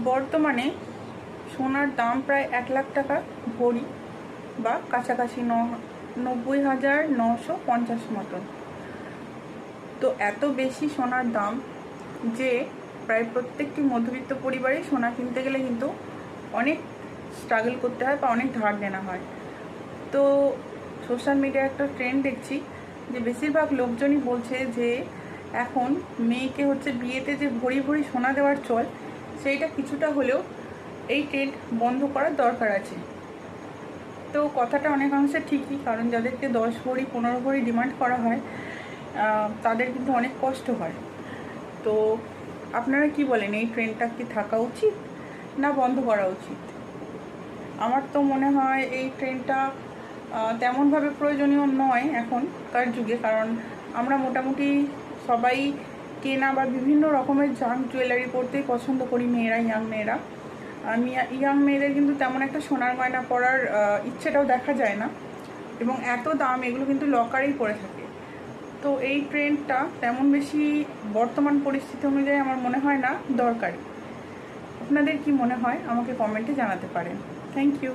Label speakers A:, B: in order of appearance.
A: বর্তমানে সোনার দাম প্রায় 1,00,000 টাকা ভরি বা কাছাকাছি 90,950 মতন। তো এত বেশি সোনার দাম যে প্রায় প্রত্যেকটি মধ্যবিত্ত পরিবারে সোনা কিনতে গেলে কিন্তু অনেক স্ট্রাগল করতে হয় বা অনেক ধার দেনা হয়। তো সোশ্যাল মিডিয়ায় একটা ট্রেন্ড দেখছি যে বেশিরভাগ লোকজনই বলছে যে এখন মেয়েকে হচ্ছে বিয়েতে যে ভরি ভরি সোনা দেওয়ার চল, সেইটা কিছুটা হলেও এই ট্রেন্ড বন্ধ করার দরকার আছে। তো কথাটা অনেকাংশে ঠিকই, কারণ যাদেরকে 10 ভরি 15 ভরি ডিমান্ড করা হয় তাদের কিন্তু অনেক কষ্ট হয়। তো আপনারা কি বলেন, এই ট্রেন্ডটা কি থাকা উচিত না বন্ধ করা উচিত? আমার তো মনে হয় এই ট্রেন্ডটা তেমনভাবে প্রয়োজনীয় নয় এখনকার যুগে, কারণ আমরা মোটামুটি সবাই কেনা বা বিভিন্ন রকমের জাঙ্ক জুয়েলারি পরতেই পছন্দ করি, মেয়েরা, ইয়াং মেয়েরা। ইয়াং মেয়েদের কিন্তু তেমন একটা সোনার গয়না পরার ইচ্ছেটাও দেখা যায় না, এবং এত দাম, এগুলো কিন্তু লকারেই পড়ে থাকে। তো এই ট্রেন্ডটা তেমন বেশি বর্তমান পরিস্থিতি অনুযায়ী আমার মনে হয় না দরকারি। আপনাদের কি মনে হয় আমাকে কমেন্টে জানাতে পারেন। Thank you.